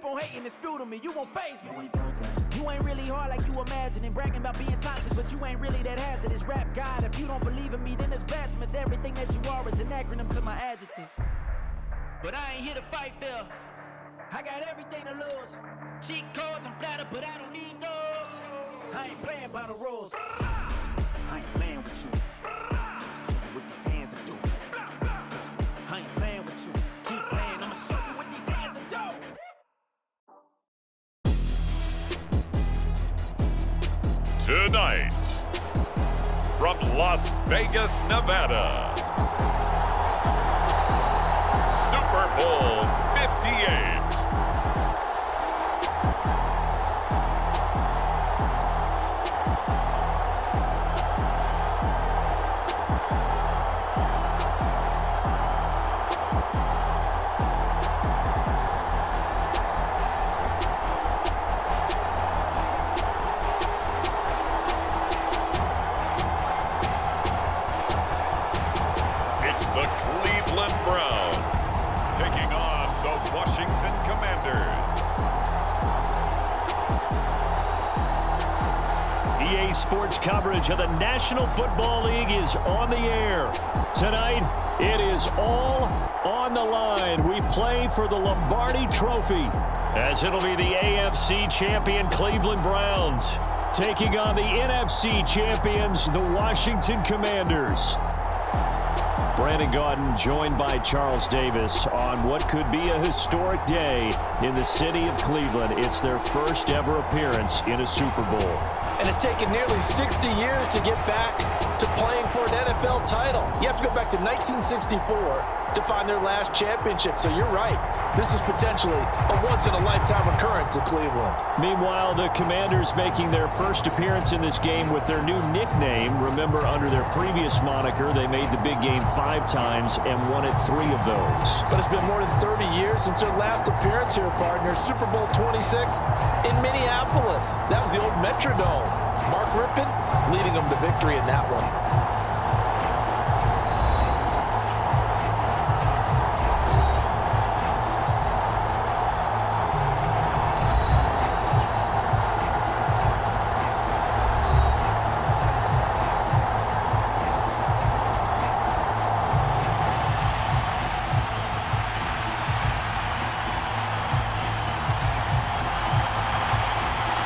keep on hating, it's fuel to me. You won't faze me. You ain't really hard like you imagining. Bragging about being toxic, but you ain't really that hazardous. Rap God, if you don't believe in me, then it's blasphemous. Everything that you are is an acronym to my adjectives. But I ain't here to fight, Phil. I got everything to lose. Cheat codes, I'm flattered, but I don't need those. I ain't playing by the rules. I ain't playing with you. Show you what these hands are doing. I ain't playing with you. Keep playing, I'ma show you what these hands are doing. Tonight, from Las Vegas, Nevada, Super Bowl 58. The Cleveland Browns taking on the Washington Commanders. EA Sports coverage of the National Football League is on the air. Tonight, it is all on the line. We play for the Lombardi Trophy, as it'll be the AFC champion Cleveland Browns taking on the NFC champions, the Washington Commanders. Brandon Gaudin joined by Charles Davis on what could be a historic day in the city of Cleveland. It's their first ever appearance in a Super Bowl. And it's taken nearly 60 years to get back to playing for an NFL title. You have to go back to 1964 to find their last championship, so you're right. This is potentially a once-in-a-lifetime occurrence at Cleveland. Meanwhile, the Commanders making their first appearance in this game with their new nickname. Remember, under their previous moniker, they made the big game 5 times and won it 3 of those. But it's been more than 30 years since their last appearance here, partner. Super Bowl 26 in Minneapolis. That was the old Metrodome. Mark Rippon leading them to victory in that one.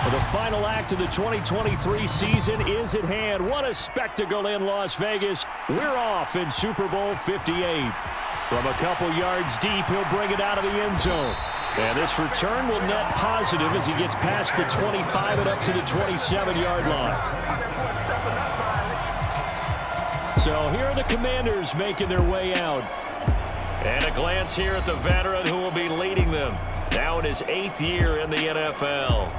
The final act of the 2023 season is at hand. What a spectacle in Las Vegas. We're off in Super Bowl 58. From a couple yards deep, he'll bring it out of the end zone. And this return will net positive as he gets past the 25 and up to the 27-yard line. So here are the Commanders making their way out. And a glance here at the veteran who will be leading them now in his 8th year in the NFL.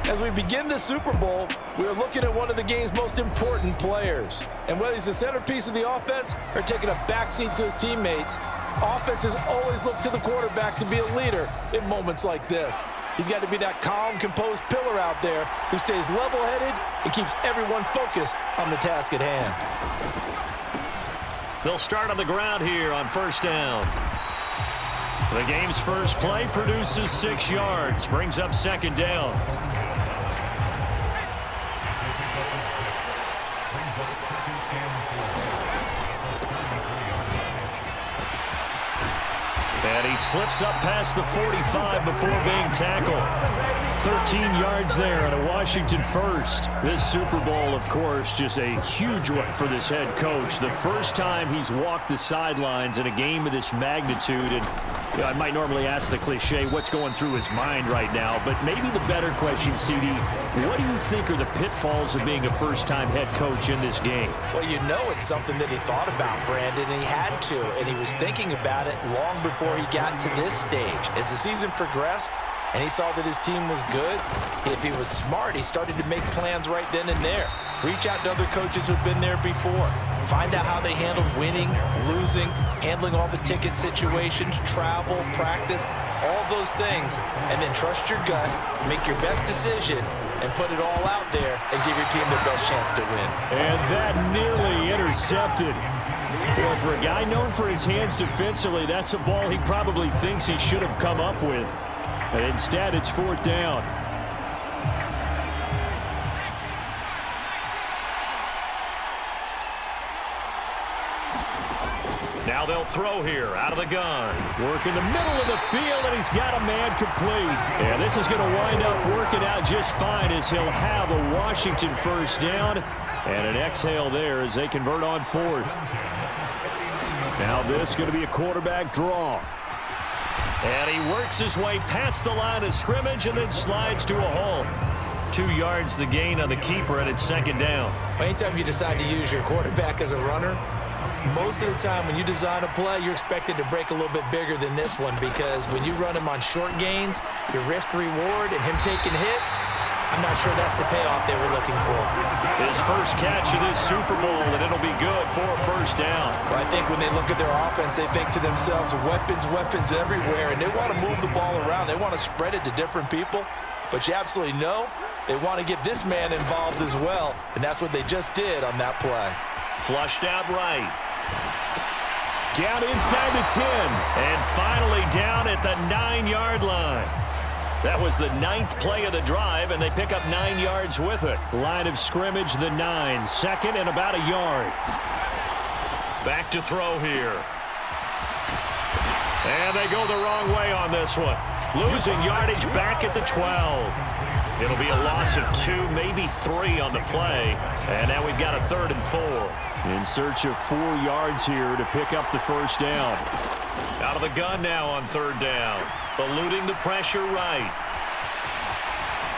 As we begin the Super Bowl, we are looking at one of the game's most important players. And whether he's the centerpiece of the offense or taking a backseat to his teammates, offenses always look to the quarterback to be a leader in moments like this. He's got to be that calm, composed pillar out there who stays level-headed and keeps everyone focused on the task at hand. They'll start on the ground here on first down. The game's first play produces 6 yards, brings up second down. And he slips up past the 45 before being tackled. 13 yards there and a Washington first. This Super Bowl, of course, just a huge one for this head coach. The first time he's walked the sidelines in a game of this magnitude. And you know, I might normally ask the cliche, what's going through his mind right now? But maybe the better question, CD, what do you think are the pitfalls of being a first-time head coach in this game? Well, you know it's something that he thought about, Brandon, and he had to. And he was thinking about it long before he got to this stage. As the season progressed, and he saw that his team was good, if he was smart, he started to make plans right then and there. Reach out to other coaches who've been there before. Find out how they handled winning, losing, handling all the ticket situations, travel, practice, all those things. And then trust your gut, make your best decision, and put it all out there and give your team the best chance to win. And that nearly intercepted. Boy, for a guy known for his hands defensively, that's a ball he probably thinks he should have come up with. And instead, it's 4th down. Now they'll throw here out of the gun. Work in the middle of the field, and he's got a man complete. And this is going to wind up working out just fine as he'll have a Washington 1st down and an exhale there as they convert on 4th. Now this is going to be a quarterback draw. And he works his way past the line of scrimmage and then slides to a halt. 2 yards the gain on the keeper, and it's 2nd down. Anytime you decide to use your quarterback as a runner, most of the time when you design a play, you're expected to break a little bit bigger than this one, because when you run him on short gains, your risk-reward and him taking hits, I'm not sure that's the payoff they were looking for. His first catch of this Super Bowl, and it'll be good for a 1st down. Well, I think when they look at their offense, they think to themselves, weapons everywhere, and they want to move the ball around. They want to spread it to different people, but you absolutely know they want to get this man involved as well, and that's what they just did on that play. Flushed out right. Down inside the 10. And finally down at the 9-yard line. That was the 9th play of the drive, and they pick up 9 yards with it. Line of scrimmage, the 9. 2nd and about a yard. Back to throw here. And they go the wrong way on this one. Losing yardage back at the 12. It'll be a loss of 2, maybe 3 on the play. And now we've got a 3rd and 4. In search of 4 yards here to pick up the 1st down. Out of the gun now on 3rd down. Eluding the pressure right.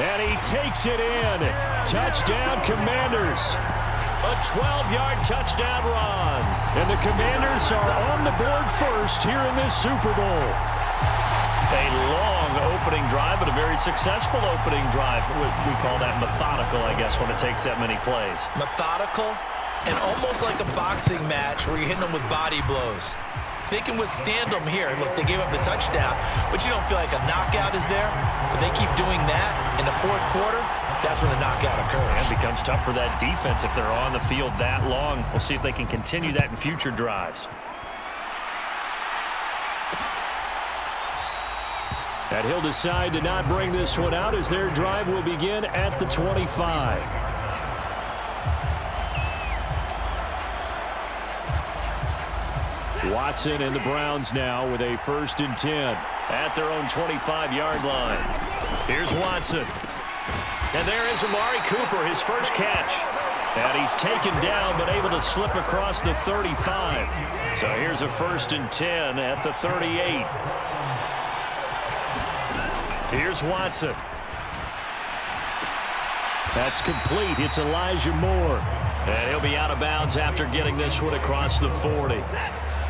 And he takes it in. Touchdown, Commanders. A 12-yard touchdown run. And the Commanders are on the board first here in this Super Bowl. A long opening drive, but a very successful opening drive. We call that methodical, I guess, when it takes that many plays. Methodical and almost like a boxing match where you're hitting them with body blows. They can withstand them here. Look, they gave up the touchdown, but you don't feel like a knockout is there. But they keep doing that in the 4th quarter. That's when the knockout occurs. And it becomes tough for that defense if they're on the field that long. We'll see if they can continue that in future drives. And he'll decide to not bring this one out as their drive will begin at the 25. Watson and the Browns now with a 1st and 10 at their own 25-yard line. Here's Watson. And there is Amari Cooper, his first catch. And he's taken down but able to slip across the 35. So here's a 1st and 10 at the 38. Here's Watson. That's complete. It's Elijah Moore. And he'll be out of bounds after getting this one across the 40.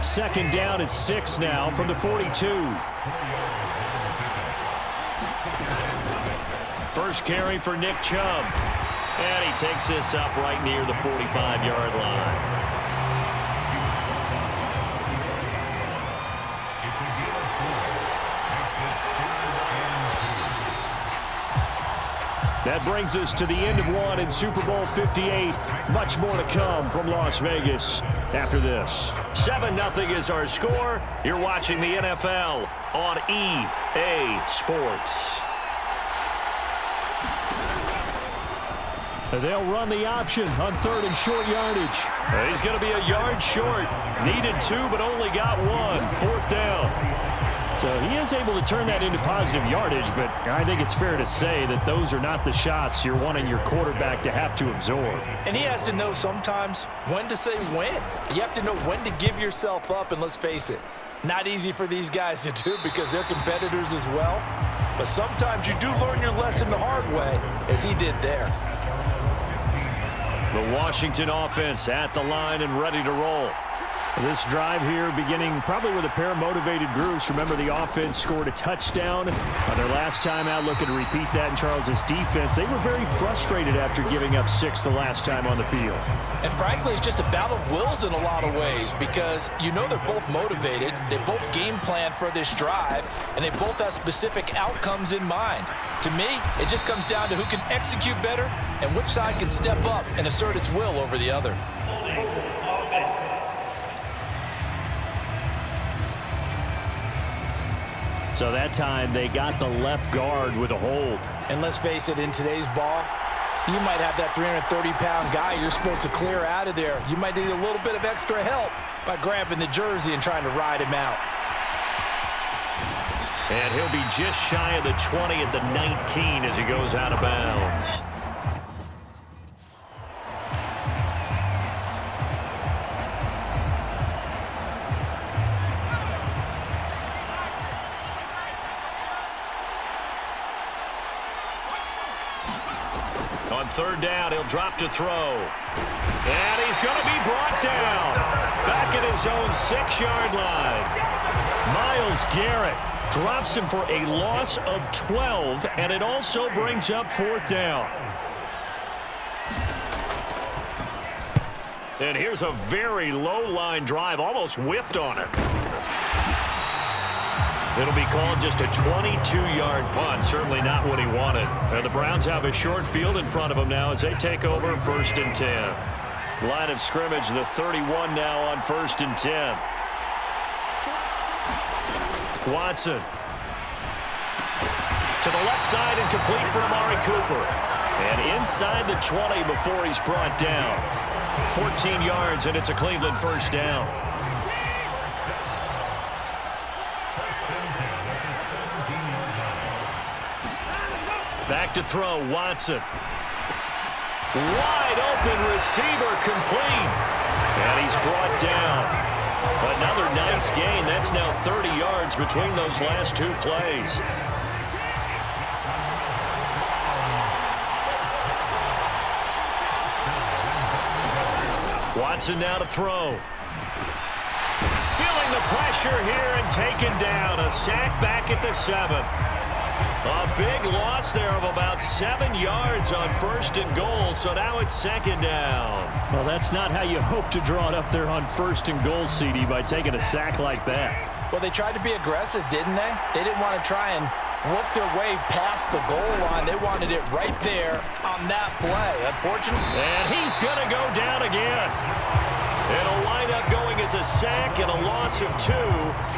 2nd down at 6 now from the 42. First carry for Nick Chubb. And he takes this up right near the 45-yard line. That brings us to the end of one in Super Bowl 58. Much more to come from Las Vegas after this. 7-0 is our score. You're watching the NFL on EA Sports. They'll run the option on 3rd and short yardage. He's going to be a yard short. Needed 2, but only got 1. 4th down. So he is able to turn that into positive yardage, but I think it's fair to say that those are not the shots you're wanting your quarterback to have to absorb. And he has to know sometimes when to say when. You have to know when to give yourself up, and let's face it, not easy for these guys to do because they're competitors as well. But sometimes you do learn your lesson the hard way, as he did there. The Washington offense at the line and ready to roll. This drive here beginning probably with a pair of motivated groups. Remember, the offense scored a touchdown on their last time out. Looking to repeat that in Charles's defense. They were very frustrated after giving up 6 the last time on the field. And frankly, it's just a battle of wills in a lot of ways because you know they're both motivated. They both game plan for this drive, and they both have specific outcomes in mind. To me, it just comes down to who can execute better and which side can step up and assert its will over the other. So that time they got the left guard with a hold. And let's face it, in today's ball, you might have that 330-pound guy you're supposed to clear out of there. You might need a little bit of extra help by grabbing the jersey and trying to ride him out. And he'll be just shy of the 20 at the 19 as he goes out of bounds. On third down, he'll drop to throw. And he's going to be brought down. Back at his own 6-yard line. Myles Garrett drops him for a loss of 12, and it also brings up fourth down. And here's a very low-line drive, almost whiffed on it. It'll be called just a 22-yard punt, certainly not what he wanted. And the Browns have a short field in front of them now as they take over 1st and 10. Line of scrimmage, the 31 now on 1st and 10. Watson. To the left side and complete for Amari Cooper. And inside the 20 before he's brought down. 14 yards, and it's a Cleveland first down. Back to throw, Watson. Wide open receiver, complete. And he's brought down. Another nice gain. That's now 30 yards between those last two plays. Watson now to throw. Feeling the pressure here and taken down. A sack back at the 7. A big loss there of about 7 yards on 1st and goal, so now it's 2nd down. Well, that's not how you hope to draw it up there on 1st and goal, CD, by taking a sack like that. Well, they tried to be aggressive, didn't they? They didn't want to try and work their way past the goal line. They wanted it right there on that play. Unfortunately. And he's going to go down again. It'll wind up going as a sack and a loss of 2.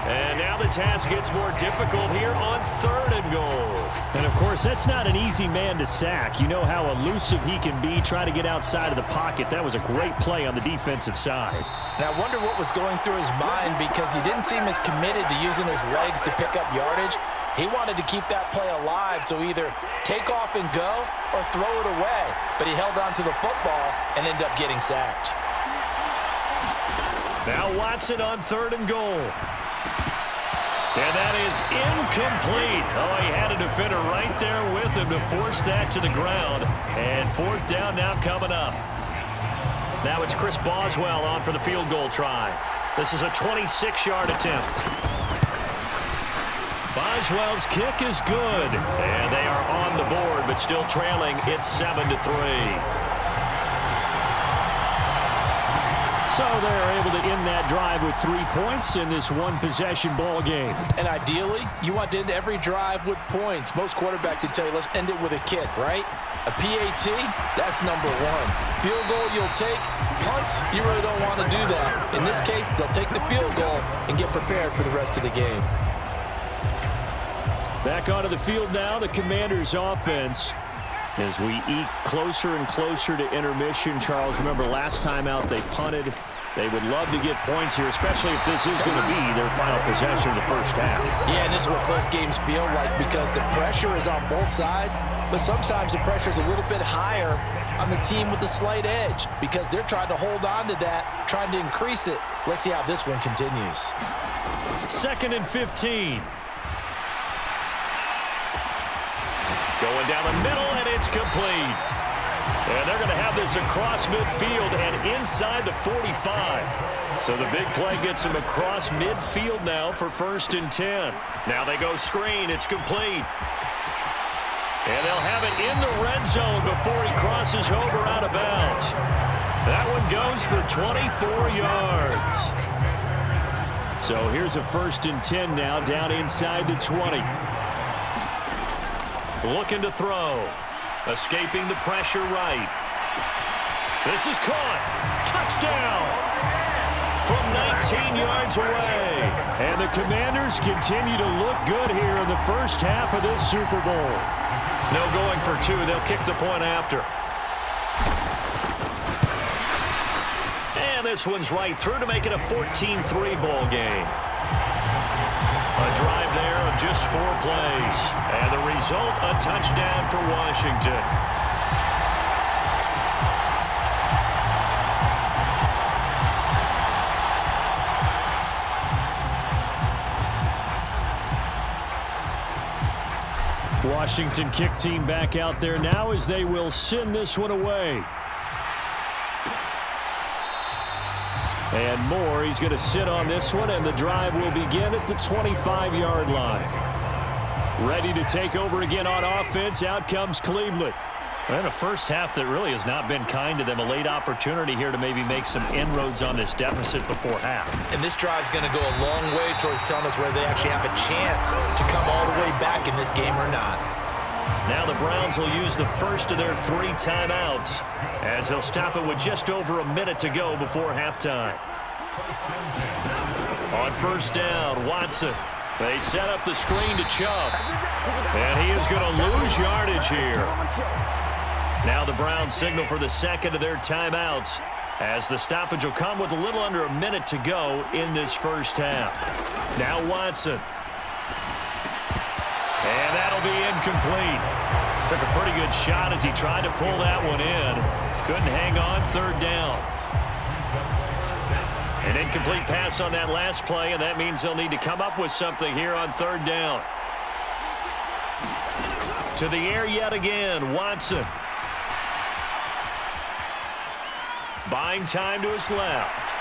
And now the task gets more difficult here on 3rd and goal. And, of course, that's not an easy man to sack. You know how elusive he can be trying to get outside of the pocket. That was a great play on the defensive side. And I wonder what was going through his mind, because he didn't seem as committed to using his legs to pick up yardage. He wanted to keep that play alive, so either take off and go or throw it away. But he held on to the football and ended up getting sacked. Now Watson on 3rd and goal. And that is incomplete. Oh, he had a defender right there with him to force that to the ground. And 4th down now coming up. Now it's Chris Boswell on for the field goal try. This is a 26-yard attempt. Boswell's kick is good. And they are on the board, but still trailing. It's 7-3. So they're able to end that drive with 3 points in this one-possession ball game. And ideally, you want to end every drive with points. Most quarterbacks would tell you, let's end it with a kick, right? A PAT, that's number 1. Field goal you'll take. Punts, you really don't want to do that. In this case, they'll take the field goal and get prepared for the rest of the game. Back onto the field now, the Commanders' offense. As we eke closer and closer to intermission, Charles, remember last time out they punted. They would love to get points here, especially if this is going to be their final possession of the first half. Yeah, and this is what close games feel like, because the pressure is on both sides, but sometimes the pressure is a little bit higher on the team with the slight edge, because they're trying to hold on to that, trying to increase it. Let's see how this one continues. 2nd and 15. Going down the middle, and it's complete. And they're going to have this across midfield and inside the 45. So the big play gets him across midfield now for 1st and 10. Now they go screen. It's complete. And they'll have it in the red zone before he crosses over out of bounds. That one goes for 24 yards. So here's a 1st and 10 now down inside the 20. Looking to throw. Escaping the pressure right. This is caught. Touchdown. from 19 yards away. And the Commanders continue to look good here in the first half of this Super Bowl. No going for two. They'll kick the point after. And this one's right through to make it a 14-3 ball game. A drive there of just 4 plays. And the result, a touchdown for Washington. Washington kick team back out there now as they will send this one away. And Moore, he's going to sit on this one, and the drive will begin at the 25-yard line. Ready to take over again on offense. Out comes Cleveland. And a first half that really has not been kind to them. A late opportunity here to maybe make some inroads on this deficit before half. And this drive's going to go a long way towards telling us whether they actually have a chance to come all the way back in this game or not. Now the Browns will use the first of their 3 timeouts as they'll stop it with just over a minute to go before halftime. On first down, Watson. They set up the screen to Chubb. And he is going to lose yardage here. Now the Browns signal for the second of their timeouts as the stoppage will come with a little under a minute to go in this first half. Now Watson. And that'll be incomplete. Took a pretty good shot as he tried to pull that one in. Couldn't hang on, third down. An incomplete pass on that last play, and that means they'll need to come up with something here on third down. To the air yet again, Watson. Buying time to his left.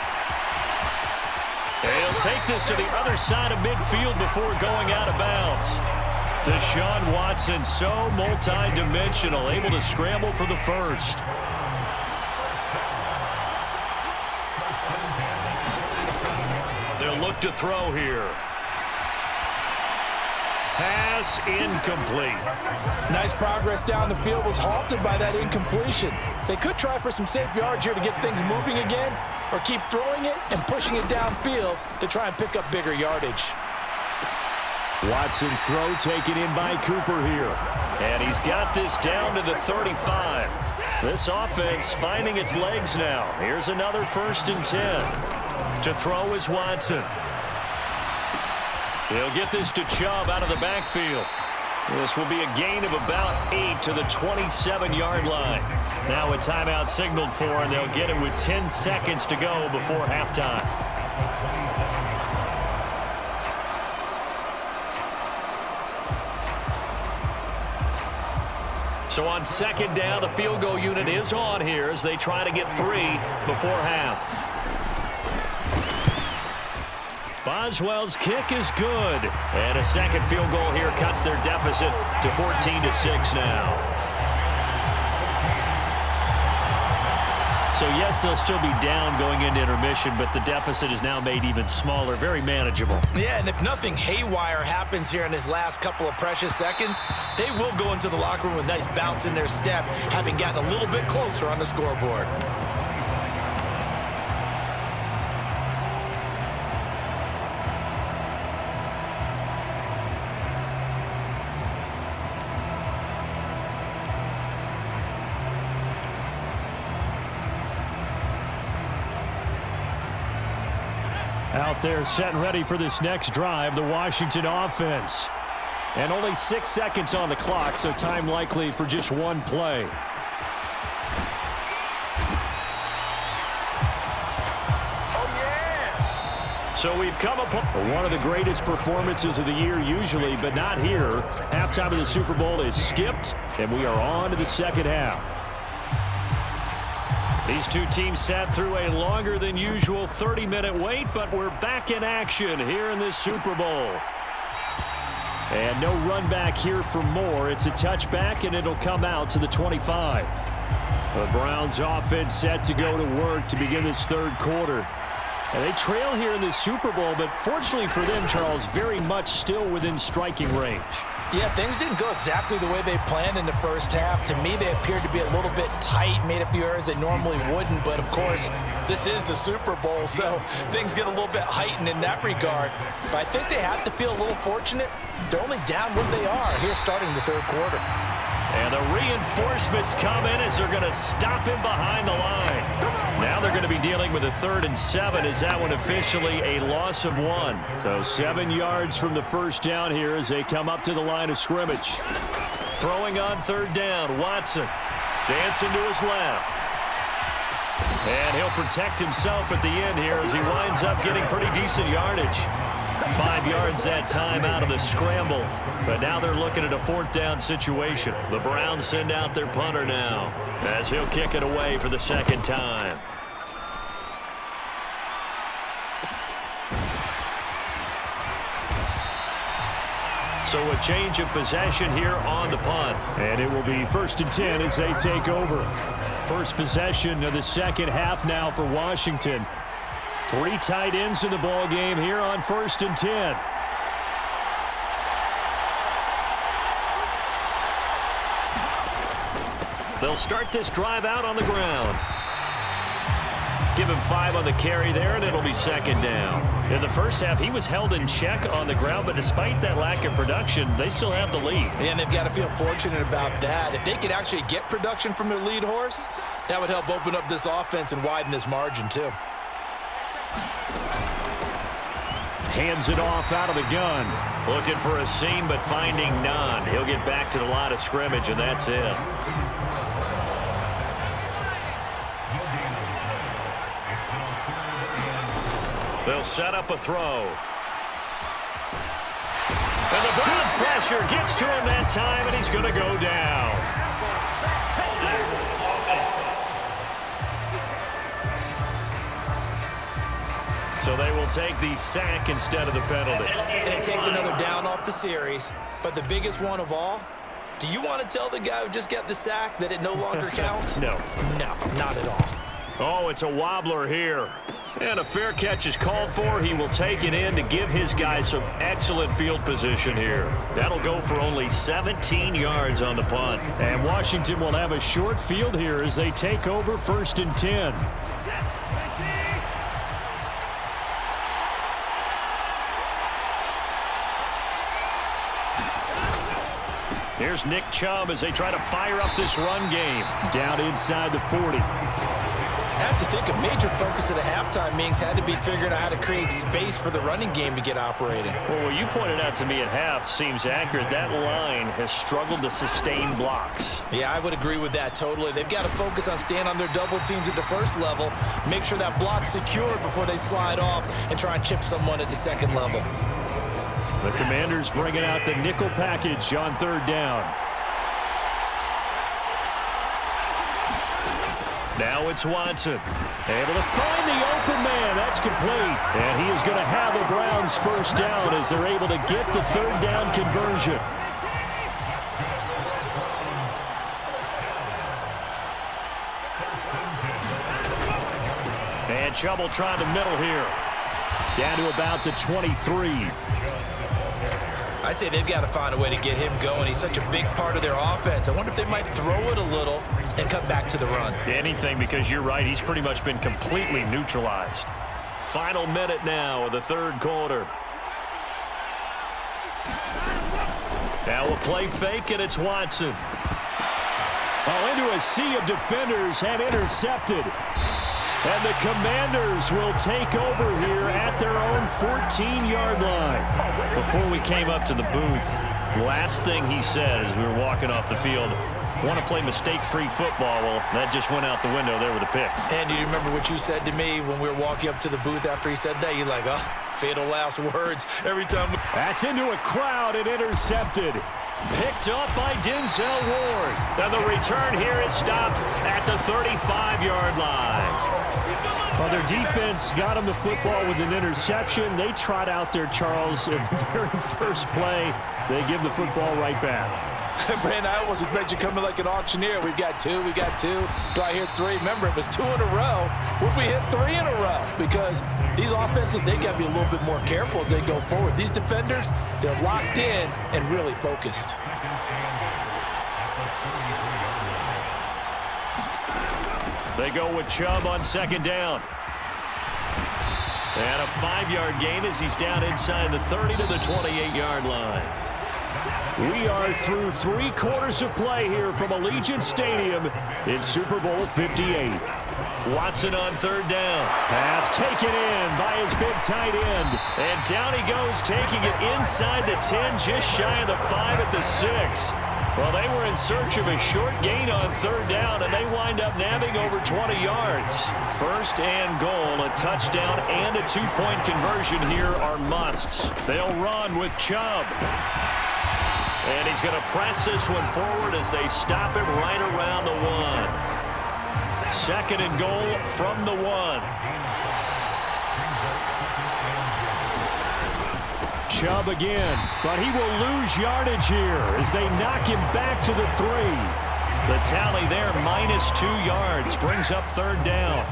And he'll take this to the other side of midfield before going out of bounds. Deshaun Watson, so multi-dimensional, able to scramble for the first. They'll look to throw here. Pass incomplete. Nice progress down the field, was halted by that incompletion. They could try for some safe yards here to get things moving again, or keep throwing it and pushing it downfield to try and pick up bigger yardage. Watson's throw taken in by Cooper here. And he's got this down to the 35. This offense finding its legs now. Here's another 1st and 10. To throw is Watson. He'll get this to Chubb out of the backfield. This will be a gain of about 8 to the 27-yard line. Now a timeout signaled for, and they'll get it with 10 seconds to go before halftime. So on second down, the field goal unit is on here as they try to get 3 before half. Boswell's kick is good. And a second field goal here cuts their deficit to 14-6 now. So yes, they'll still be down going into intermission, but the deficit is now made even smaller, very manageable. Yeah, and if nothing haywire happens here in his last couple of precious seconds, they will go into the locker room with a nice bounce in their step, having gotten a little bit closer on the scoreboard. Out there set and ready for this next drive, the Washington offense. And only 6 seconds on the clock, so time likely for just one play. So we've come upon one of the greatest performances of the year usually, but not here. Halftime of the Super Bowl is skipped, and we are on to the second half. These two teams sat through a longer than usual 30-minute wait, but we're back in action here in this Super Bowl. And no run back here for Moore. It's a touchback, and it'll come out to the 25. The Browns offense set to go to work to begin this third quarter. And they trail here in the Super Bowl, but fortunately for them, Charles, very much still within striking range. Yeah, things didn't go exactly the way they planned in the first half. To me, they appeared to be a little bit tight, made a few errors they normally wouldn't. But, of course, this is the Super Bowl, so things get a little bit heightened in that regard. But I think they have to feel a little fortunate. They're only down what they are here starting the third quarter. And the reinforcements come in as they're going to stop him behind the line. Now they're going to be dealing with a 3rd and 7 as that one officially a loss of 1. So 7 yards from the first down here as they come up to the line of scrimmage. Throwing on 3rd down, Watson dancing to his left. And he'll protect himself at the end here as he winds up getting pretty decent yardage. 5 yards that time out of the scramble. But now they're looking at a 4th down situation. The Browns send out their punter now as he'll kick it away for the 2nd time. So a change of possession here on the punt. And it will be 1st and 10 as they take over. First possession of the second half now for Washington. 3 tight ends in the ball game here on 1st and 10. They'll start this drive out on the ground. Give him 5 on the carry there, and it'll be 2nd down. In the first half, he was held in check on the ground, but despite that lack of production, they still have the lead. And they've got to feel fortunate about that. If they could actually get production from their lead horse, that would help open up this offense and widen this margin too. Hands it off out of the gun. Looking for a seam, but finding none. He'll get back to the line of scrimmage, and that's it. They'll set up a throw. And the Browns pressure gets to him that time, and he's going to go down. So they will take the sack instead of the penalty. And it takes another down off the series. But the biggest one of all, do you want to tell the guy who just got the sack that it no longer counts? No. No, not at all. Oh, it's a wobbler here. And a fair catch is called for. He will take it in to give his guys some excellent field position here. That'll go for only 17 yards on the punt. And Washington will have a short field here as they take over 1st and 10. Here's Nick Chubb as they try to fire up this run game. Down inside the 40. I have to think a major focus of the halftime meetings had to be figuring out how to create space for the running game to get operating. Well, what you pointed out to me at half seems accurate. That line has struggled to sustain blocks. Yeah, I would agree with that totally. They've got to focus on staying on their double teams at the first level, make sure that block's secure before they slide off and try and chip someone at the second level. The Commanders bringing out the nickel package on 3rd down. Now it's Watson. Able to find the open man. That's complete. And he is going to have the Browns 1st down as they're able to get the 3rd down conversion. And Chubb will try the middle here. Down to about the 23. I'd say they've got to find a way to get him going. He's such a big part of their offense. I wonder if they might throw it a little and cut back to the run. Anything, because you're right. He's pretty much been completely neutralized. Final minute now of the 3rd quarter. Now a play fake, and it's Watson. Into a sea of defenders and intercepted. And the Commanders will take over here at their own 14-yard line. Before we came up to the booth, last thing he said as we were walking off the field, want to play mistake-free football. Well, that just went out the window there with a pick. And do you remember what you said to me when we were walking up to the booth after he said that? You're like, oh, fatal last words every time. That's into a crowd and intercepted. Picked up by Denzel Ward. And the return here is stopped at the 35-yard line. Well, their defense got him the football with an interception. They trot out there, Charles, in the very first play. They give the football right back. Brandon, I almost expect you coming like an auctioneer. We've got two. Do I hear three? Remember, it was 2 in a row. Would we hit 3 in a row? Because these offenses, they got to be a little bit more careful as they go forward. These defenders, they're locked in and really focused. They go with Chubb on second down. And a 5-yard gain as he's down inside the 30 to the 28-yard line. We are through 3 quarters of play here from Allegiant Stadium in Super Bowl 58. Watson on third down. Pass taken in by his big tight end. And down he goes, taking it inside the 10, just shy of the 5 at the 6. Well, they were in search of a short gain on third down, and they wind up nabbing over 20 yards. First and goal, a touchdown and a 2-point conversion here are musts. They'll run with Chubb. And he's going to press this one forward as they stop him right around the 1. Second and goal from the 1. Chubb again, but he will lose yardage here as they knock him back to the 3. The tally there, -2 yards, brings up third down.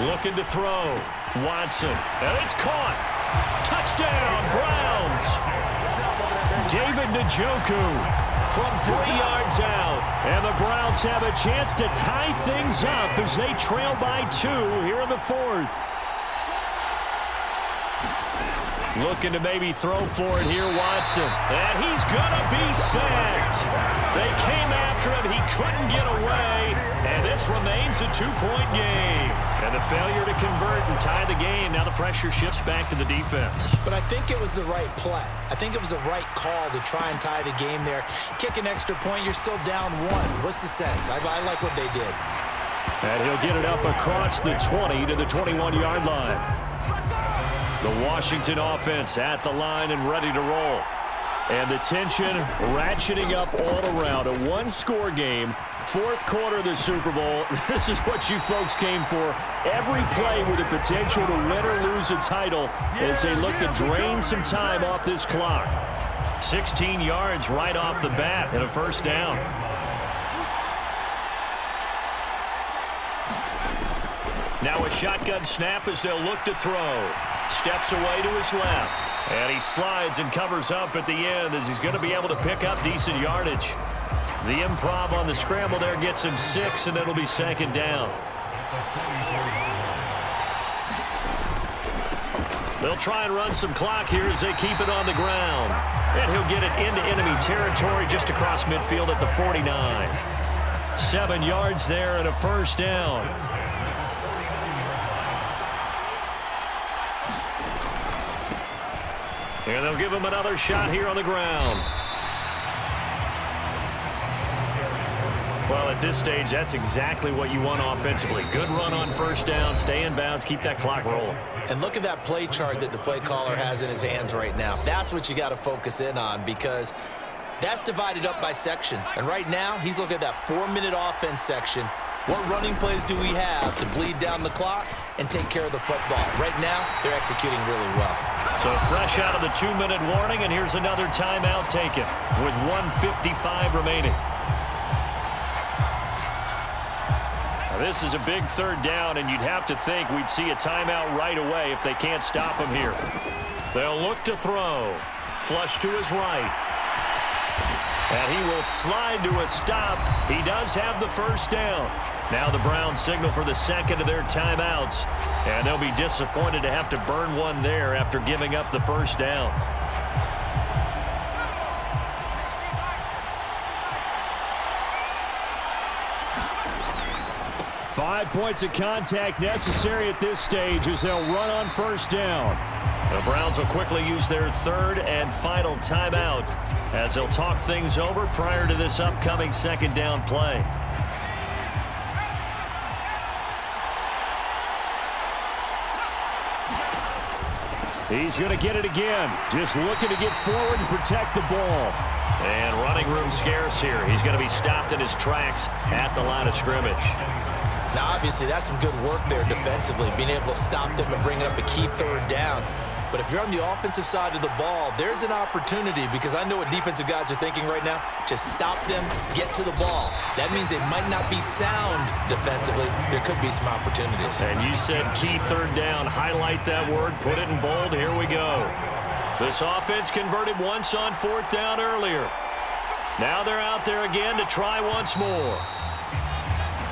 Looking to throw. Watson. And it's caught. Touchdown, Browns. David Njoku from 3 yards out. And the Browns have a chance to tie things up as they trail by 2 here in the 4th. Looking to maybe throw for it here, Watson. And he's going to be sacked. They came after him. He couldn't get away. And this remains a 2-point game. And the failure to convert and tie the game. Now the pressure shifts back to the defense. But I think it was the right play. I think it was the right call to try and tie the game there. Kick an extra point, you're still down 1. What's the sense? I like what they did. And he'll get it up across the 20 to the 21-yard line. The Washington offense at the line and ready to roll. And the tension ratcheting up all around. A 1-score game. 4th quarter of the Super Bowl. This is what you folks came for. Every play with the potential to win or lose a title as they look to drain some time off this clock. 16 yards right off the bat and a first down. Now a shotgun snap as they'll look to throw. Steps away to his left. And he slides and covers up at the end as he's going to be able to pick up decent yardage. The improv on the scramble there gets him 6, and it'll be second down. They'll try and run some clock here as they keep it on the ground. And he'll get it into enemy territory just across midfield at the 49. 7 yards there and a first down. And they'll give him another shot here on the ground. Well, at this stage, that's exactly what you want offensively. Good run on first down, stay in bounds, keep that clock rolling. And look at that play chart that the play caller has in his hands right now. That's what you got to focus in on because that's divided up by sections. And right now, he's looking at that 4-minute offense section. What running plays do we have to bleed down the clock and take care of the football? Right now, they're executing really well. So fresh out of the 2-minute warning, and here's another timeout taken with 1:55 remaining. Now, this is a big third down, and you'd have to think we'd see a timeout right away if they can't stop him here. They'll look to throw. Flush to his right. And he will slide to a stop. He does have the first down. Now the Browns signal for the second of their timeouts. And they'll be disappointed to have to burn one there after giving up the first down. Five points of contact necessary at this stage as they'll run on first down. The Browns will quickly use their third and final timeout as they'll talk things over prior to this upcoming second down play. He's going to get it again. Just looking to get forward and protect the ball. And running room scarce here. He's going to be stopped in his tracks at the line of scrimmage. Now, obviously, that's some good work there defensively, being able to stop them and bring up a key third down. But if you're on the offensive side of the ball, there's an opportunity, because I know what defensive guys are thinking right now. Just stop them, get to the ball. That means they might not be sound defensively. There could be some opportunities. And you said key third down. Highlight that word. Put it in bold. Here we go. This offense converted once on fourth down earlier. Now they're out there again to try once more.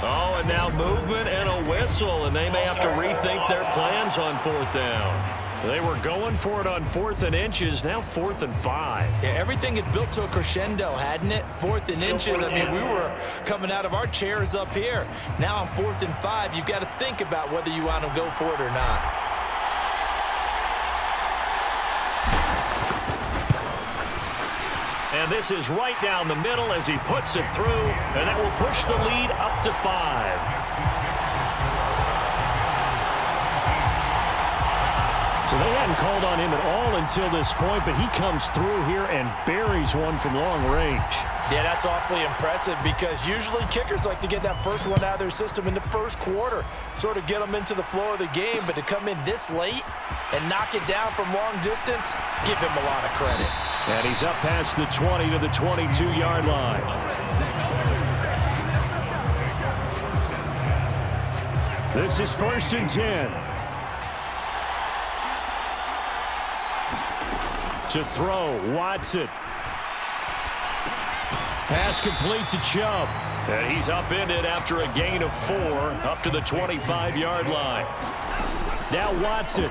Oh, and now movement and a whistle, and they may have to rethink their plans on fourth down. They were going for it on 4th and inches, now 4th and 5. Yeah, everything had built to a crescendo, hadn't it? 4th and inches, I mean, we were coming out of our chairs up here. Now on 4th and 5, you've got to think about whether you want to go for it or not. And this is right down the middle as he puts it through, and that will push the lead up to 5. So they hadn't called on him at all until this point, but he comes through here and buries one from long range. Yeah, that's awfully impressive, because usually kickers like to get that first one out of their system in the first quarter, sort of get them into the flow of the game, but to come in this late and knock it down from long distance, give him a lot of credit. And he's up past the 20 to the 22-yard line. This is 1st and 10. To throw, Watson. Pass complete to Chubb. And he's upended after a gain of 4 up to the 25-yard line. Now Watson.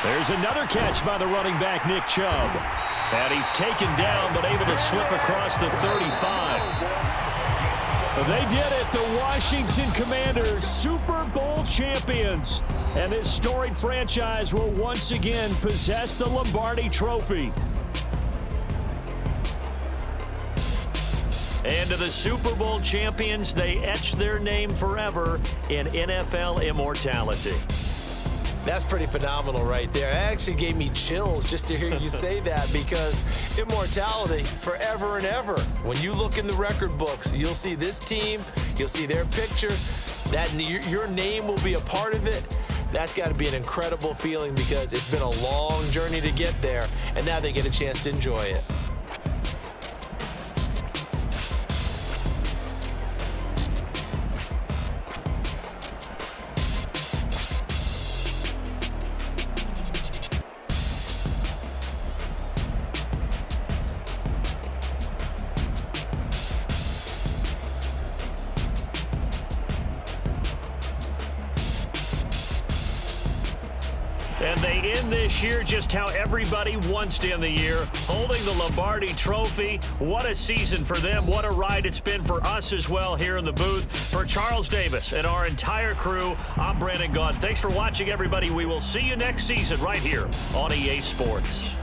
There's another catch by the running back, Nick Chubb. And he's taken down, but able to slip across the 35. They did it, the Washington Commanders, Super Bowl champions. And this storied franchise will once again possess the Lombardi Trophy. And to the Super Bowl champions, they etch their name forever in NFL immortality. That's pretty phenomenal right there. It actually gave me chills just to hear you say that, because immortality forever and ever. When you look in the record books, you'll see this team, you'll see their picture, that your name will be a part of it. That's got to be an incredible feeling, because it's been a long journey to get there, and now they get a chance to enjoy it. And they end this year just how everybody wants to end the year, holding the Lombardi Trophy. What a season for them. What a ride it's been for us as well here in the booth. For Charles Davis and our entire crew, I'm Brandon Gaudin. Thanks for watching, everybody. We will see you next season right here on EA Sports.